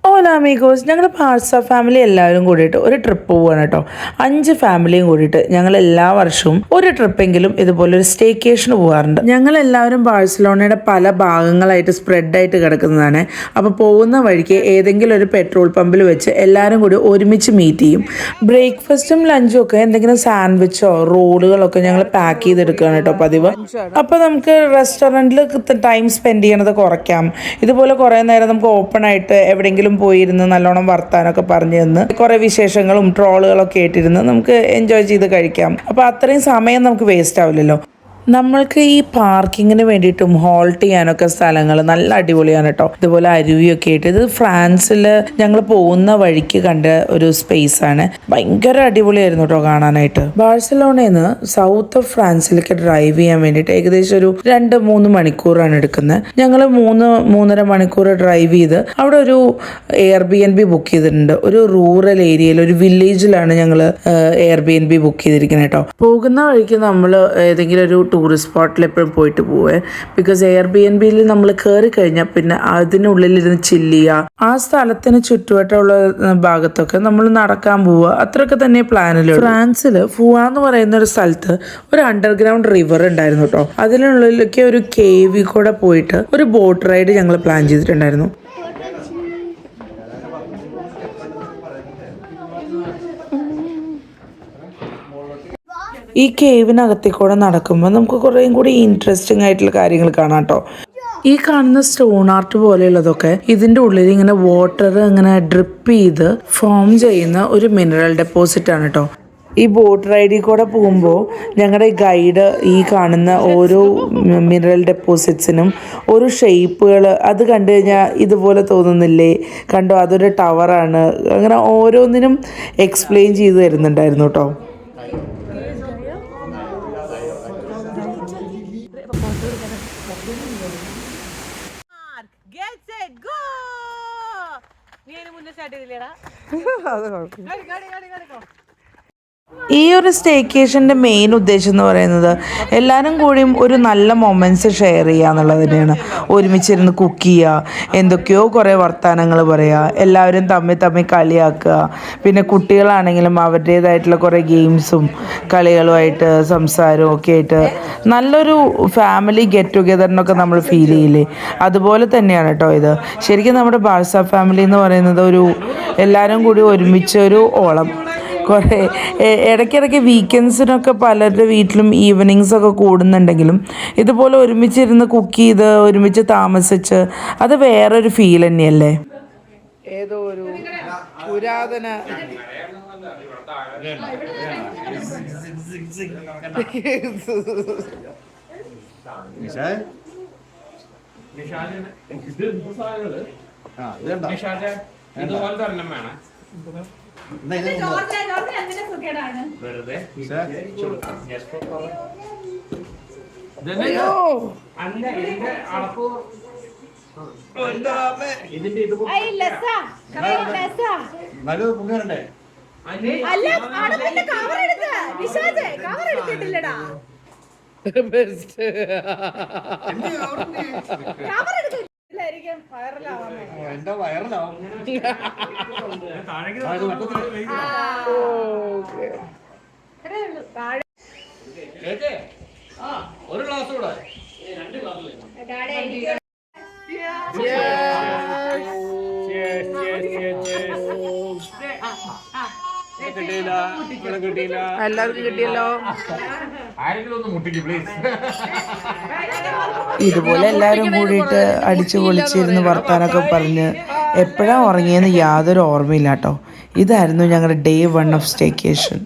ഓല amigos ഞങ്ങൾ Parsa family എല്ലാവരും കൂടിയിട്ട് ഒരു ട്രിപ്പ് പോവുകയാണ് കേട്ടോ. 5 ഫാമിലിയും കൂടിയിട്ട് ഞങ്ങൾ എല്ലാ വർഷവും ഒരു ട്രിപ്പെങ്കിലും ഇതുപോലെ ഒരു സ്റ്റേക്കേഷന് പോകാറുണ്ട്. ഞങ്ങൾ എല്ലാവരും ബാഴ്സലോണയുടെ പല ഭാഗങ്ങളായിട്ട് സ്പ്രെഡായിട്ട് കിടക്കുന്നതാണ്. അപ്പോൾ പോകുന്ന വഴിക്ക് ഏതെങ്കിലും ഒരു പെട്രോൾ പമ്പിൽ വെച്ച് എല്ലാവരും കൂടി ഒരുമിച്ച് മീറ്റ് ചെയ്യും. ബ്രേക്ക്ഫാസ്റ്റും ലഞ്ചും ഒക്കെ എന്തെങ്കിലും സാൻഡ്വിച്ചോ റോളുകളൊക്കെ ഞങ്ങൾ പാക്ക് ചെയ്തെടുക്കുകയാണ് കേട്ടോ പതിവ്. അപ്പോൾ നമുക്ക് റെസ്റ്റോറൻറ്റിൽ ടൈം സ്പെൻഡ് ചെയ്യണത് കുറയ്ക്കാം. ഇതുപോലെ കുറേ നേരം നമുക്ക് ഓപ്പൺ ആയിട്ട് എവിടെയെങ്കിലും പോയിരുന്ന് നല്ലോണം വർത്താനൊക്കെ പറഞ്ഞു തന്ന് കുറേ വിശേഷങ്ങളും ട്രോളുകളൊക്കെ ആയിട്ടിരുന്ന് നമുക്ക് എൻജോയ് ചെയ്ത് കഴിക്കാം. അപ്പോൾ അത്രയും സമയം നമുക്ക് വേസ്റ്റ് ആവില്ലല്ലോ. നമ്മൾക്ക് ഈ പാർക്കിങ്ങിന് വേണ്ടിയിട്ടും ഹോൾട്ട് ചെയ്യാനൊക്കെ സ്ഥലങ്ങൾ നല്ല അടിപൊളിയാണ് കേട്ടോ. ഇതുപോലെ അരുവിയൊക്കെ ആയിട്ട് ഇത് ഫ്രാൻസിൽ ഞങ്ങൾ പോകുന്ന വഴിക്ക് കണ്ട ഒരു സ്പേസ് ആണ്. ഭയങ്കര അടിപൊളിയായിരുന്നു കേട്ടോ കാണാനായിട്ട്. ബാഴ്സലോണയിൽ നിന്ന് സൗത്ത് ഓഫ് ഫ്രാൻസിലേക്ക് ഡ്രൈവ് ചെയ്യാൻ വേണ്ടിയിട്ട് ഏകദേശം ഒരു 2-3 മണിക്കൂറാണ് എടുക്കുന്നത്. ഞങ്ങൾ 3-3.5 മണിക്കൂർ ഡ്രൈവ് ചെയ്ത് അവിടെ ഒരു Airbnb ബുക്ക് ചെയ്തിട്ടുണ്ട്. ഒരു റൂറൽ ഏരിയയിൽ ഒരു വില്ലേജിലാണ് ഞങ്ങൾ Airbnb ബുക്ക് ചെയ്തിരിക്കുന്നത് കേട്ടോ. പോകുന്ന വഴിക്ക് നമ്മൾ ഏതെങ്കിലും ഒരു ടൂറിസ്റ്റ് സ്പോട്ടിൽ എപ്പോഴും പോയിട്ട് പോവേ. ബിക്കോസ് Airbnb നമ്മൾ കയറി കഴിഞ്ഞാൽ പിന്നെ അതിനുള്ളിലിരുന്ന് ചില്ല് ചെയ്യുക, ആ സ്ഥലത്തിന് ചുറ്റുവട്ടമുള്ള ഭാഗത്തൊക്കെ നമ്മൾ നടക്കാൻ പോവുക, അത്രയൊക്കെ തന്നെ പ്ലാനിലുള്ളൂ. ഫ്രാൻസിൽ ഫുവാ എന്ന് പറയുന്ന ഒരു സ്ഥലത്ത് ഒരു അണ്ടർഗ്രൗണ്ട് റിവർ ഉണ്ടായിരുന്നു കേട്ടോ. അതിനുള്ളിലൊക്കെ ഒരു കേവിൽ കൂടെ പോയിട്ട് ഒരു ബോട്ട് റൈഡ് ഞങ്ങൾ പ്ലാൻ ചെയ്തിട്ടുണ്ടായിരുന്നു. ഈ കേവിനകത്തേക്കൂടെ നടക്കുമ്പോൾ നമുക്ക് കുറേയും കൂടി ഇൻട്രസ്റ്റിംഗ് ആയിട്ടുള്ള കാര്യങ്ങൾ കാണാം കേട്ടോ. ഈ കാണുന്ന സ്റ്റോൺ ആർട്ട് പോലെയുള്ളതൊക്കെ ഇതിൻ്റെ ഉള്ളിൽ ഇങ്ങനെ വാട്ടർ ഇങ്ങനെ ഡ്രിപ്പ് ചെയ്ത് ഫോം ചെയ്യുന്ന ഒരു മിനറൽ ഡെപ്പോസിറ്റ് ആണ് കേട്ടോ. ഈ ബോട്ട് റൈഡിൽ കൂടെ പോകുമ്പോൾ ഞങ്ങളുടെ ഗൈഡ് ഈ കാണുന്ന ഓരോ മിനറൽ ഡെപ്പോസിറ്റ്സിനും ഓരോ ഷേപ്പുകൾ അത് കണ്ടു കഴിഞ്ഞാൽ ഇതുപോലെ തോന്നുന്നില്ലേ, കണ്ടോ അതൊരു ടവറാണ്, അങ്ങനെ ഓരോന്നിനും എക്സ്പ്ലെയിൻ ചെയ്ത് തരുന്നുണ്ടായിരുന്നു കേട്ടോ. ഈ ഒരു സ്റ്റേക്കേഷൻ്റെ മെയിൻ ഉദ്ദേശം എന്ന് പറയുന്നത് എല്ലാവരും കൂടിയും ഒരു നല്ല മൊമെൻറ്റ്സ് ഷെയർ ചെയ്യുക എന്നുള്ളത് തന്നെയാണ്. ഒരുമിച്ചിരുന്ന് കുക്ക് ചെയ്യുക, എന്തൊക്കെയോ കുറേ വർത്തമാനങ്ങൾ പറയുക, എല്ലാവരും തമ്മിൽ കളിയാക്കുക, പിന്നെ കുട്ടികളാണെങ്കിലും അവരുടേതായിട്ടുള്ള കുറേ ഗെയിംസും കളികളുമായിട്ട് സംസാരവും ഒക്കെ ആയിട്ട് നല്ലൊരു ഫാമിലി ഗെറ്റ് ടുഗെദറിനൊക്കെ നമ്മൾ ഫീൽ ചെയ്യില്ലേ, അതുപോലെ തന്നെയാണ് കേട്ടോ ഇത്. ശരിക്കും നമ്മുടെ ബാഴ്സ ഫാമിലി എന്ന് പറയുന്നത് ഒരു എല്ലാവരും കൂടി ഒരുമിച്ച് ഒരു ഓളം. കുറേ ഇടയ്ക്കിടയ്ക്ക് വീക്കെൻഡ്സിനൊക്കെ പലരുടെ വീട്ടിലും ഈവനിങ്സൊക്കെ കൂടുന്നുണ്ടെങ്കിലും ഇതുപോലെ ഒരുമിച്ചിരുന്ന് കുക്ക് ചെയ്ത് ഒരുമിച്ച് താമസിച്ച് അത് വേറൊരു ഫീൽ തന്നെയല്ലേ. ഏതോ ഒരു പുരാതന എന്താ വൈറലാവും. ഒരു ഗ്ലാസ് കൂടെ എല്ലാവർക്കും കിട്ടിയല്ലോ. ഇതുപോലെ എല്ലാവരും കൂടിയിട്ട് അടിച്ചു പൊളിച്ചിരുന്ന് വർത്താനൊക്കെ പറഞ്ഞ് എപ്പോഴാണ് ഉറങ്ങിയെന്ന് യാതൊരു ഓർമ്മയില്ല കേട്ടോ. ഇതായിരുന്നു ഞങ്ങളുടെ Day 1 ഓഫ് സ്റ്റേക്കേഷൻ.